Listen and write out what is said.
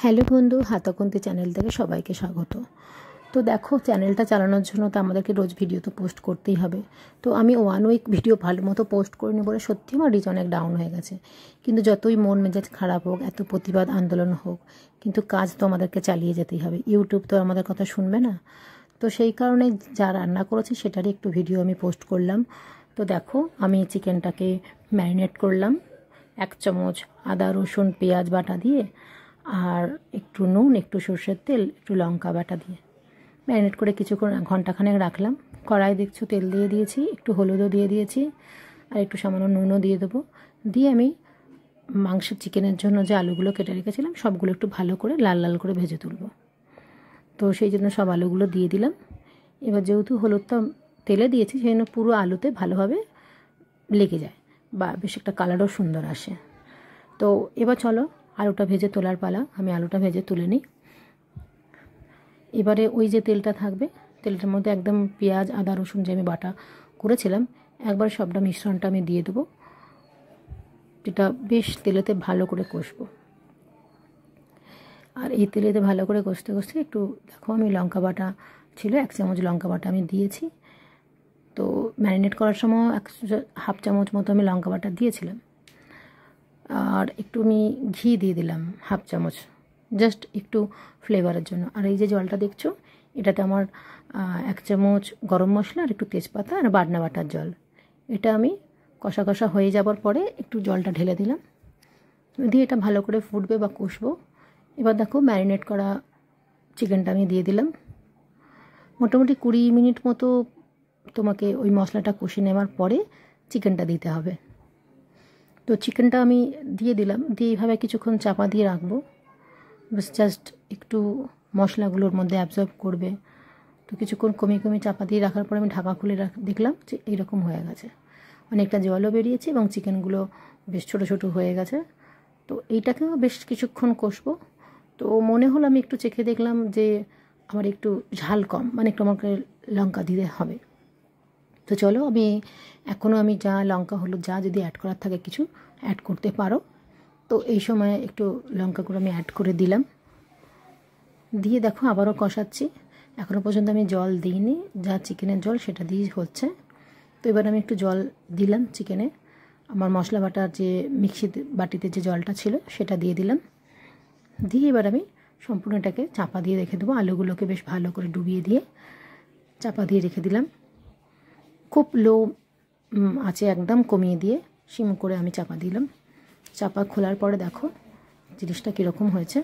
Hello বন্ধু, হাতাকন্তি channel থেকে সবাইকে স্বাগত। তো দেখো, চ্যানেলটা চালানোর জন্য তো আমাদেরকে রোজ ভিডিও তো পোস্ট করতেই হবে। তো আমি 1 উইক ভিডিও ভালো মতো পোস্ট করিনি বলে সত্যি আমার রিচ অনেক ডাউন হয়ে গেছে। কিন্তু যতই মন মেজাজ খারাপ হোক, এত প্রতিবাদ আন্দোলন হোক, কিন্তু কাজ তো আমাদেরকে চালিয়ে যেতেই হবে। ইউটিউব তো আমাদের কথা শুনবে না। তো সেই কারণে যা রান্না করেছি সেটারই একটু ভিডিও আমি পোস্ট করলাম। তো দেখো, আমি চিকেনটাকে ম্যারিনেট করলাম 1 চামচ আদা রসুন পেঁয়াজ বাটা দিয়ে, আর একটু নুন, একটু সর্ষের তেল, একটু লঙ্কা বাটা দিয়ে ম্যারিনেট করে কিছুক্ষণ ঘন্টাখানেক রাখলাম। কড়াই দেখছো তেল দিয়ে দিয়েছি, একটু হলুদও দিয়ে দিয়েছি, আর একটু সামান্য নুনও দিয়ে দেবো। দিয়ে আমি মাংসের চিকেনের জন্য যে আলুগুলো কেটে রেখেছিলাম সবগুলো একটু ভালো করে লাল লাল করে ভেজে তুলব। তো সেই জন্য সব আলুগুলো দিয়ে দিলাম। এবার যেহেতু হলুদটা তেলে দিয়েছি সেই জন্য পুরো আলুতে ভালোভাবে লেগে যায় বা বেশ একটা কালারও সুন্দর আসে। তো এবার চলো আলুটা ভেজে তোলার পালা। আমি আলুটা ভেজে তুলে নিই। এবারে ওই যে তেলটা থাকবে, তেলটার মধ্যে একদম পেঁয়াজ আদা রসুন যে আমি বাটা করেছিলাম একবার সবটা মিশ্রণটা আমি দিয়ে দেবো। যেটা বেশ তেলেতে ভালো করে কষবো। আর এই তেলেতে ভালো করে কষতে কষতে একটু দেখো, আমি লঙ্কা বাটা ছিল 1 চামচ লঙ্কা বাটা আমি দিয়েছি। তো ম্যারিনেট করার সময় 1/2 চামচ মতো আমি লঙ্কা বাটা দিয়েছিলাম। আর একটু আমি ঘি দিয়ে দিলাম 1/2 চামচ, জাস্ট একটু ফ্লেভারের জন্য। আর এই যে জলটা দেখছো, এটাতে আমার 1 চামচ গরম মশলা আর একটু তেজপাতা আর বাটনা বাটার জল। এটা আমি কষা কষা হয়ে যাবার পরে একটু জলটা ঢেলে দিলাম, দিয়ে এটা ভালো করে ফুটবে বা কষবো। এবার দেখো, ম্যারিনেট করা চিকেনটা আমি দিয়ে দিলাম। মোটামুটি 20 মিনিট মতো তোমাকে ওই মশলাটা কষে নেওয়ার পরে চিকেনটা দিতে হবে। তো চিকেনটা আমি দিয়ে দিলাম, দিয়ে এইভাবে কিছুক্ষণ চাপা দিয়ে রাখবো। বাস জাস্ট একটু মশলাগুলোর মধ্যে অ্যাবজর্ব করবে। তো কিছুক্ষণ কমিয়ে কমিয়ে চাপা দিয়ে রাখার পর আমি ঢাকা খুলে দেখলাম যে এইরকম হয়ে গেছে। অনেকটা জলও বেরিয়েছে এবং চিকেনগুলো বেশ ছোটো ছোটো হয়ে গেছে। তো এইটাকেও বেশ কিছুক্ষণ কষবো। তো মনে হলো, আমি একটু চেখে দেখলাম যে আমার একটু ঝাল কম, মানে একটু আমাকে লঙ্কা দিতে হবে। তো চলো, এখনও আমি যা লঙ্কা হলুদ যা যদি অ্যাড করার থাকে কিছু অ্যাড করতে পারো। তো এই সময় একটু লঙ্কা গুঁড়ো আমি অ্যাড করে দিলাম। দিয়ে দেখো আবারও কষাচ্ছি। এখনও পর্যন্ত আমি জল দিইনি, যা চিকেনের জল সেটা দিয়ে হচ্ছে। তো এবার আমি একটু জল দিলাম চিকেনে। আমার মশলা বাটার যে মিক্সি বাটিতে যে জলটা ছিল সেটা দিয়ে দিলাম। দিয়ে এবার আমি সম্পূর্ণ এটাকে চাপা দিয়ে রেখে দেবো। আলুগুলোকে বেশ ভালো করে ডুবিয়ে দিয়ে চাপা দিয়ে রেখে দিলাম। খুব লো আঁচে একদম কমিয়ে দিয়ে সিম করে আমি চাপা দিলাম। চাপা খোলার পরে দেখো জিনিসটা কীরকম হয়েছে।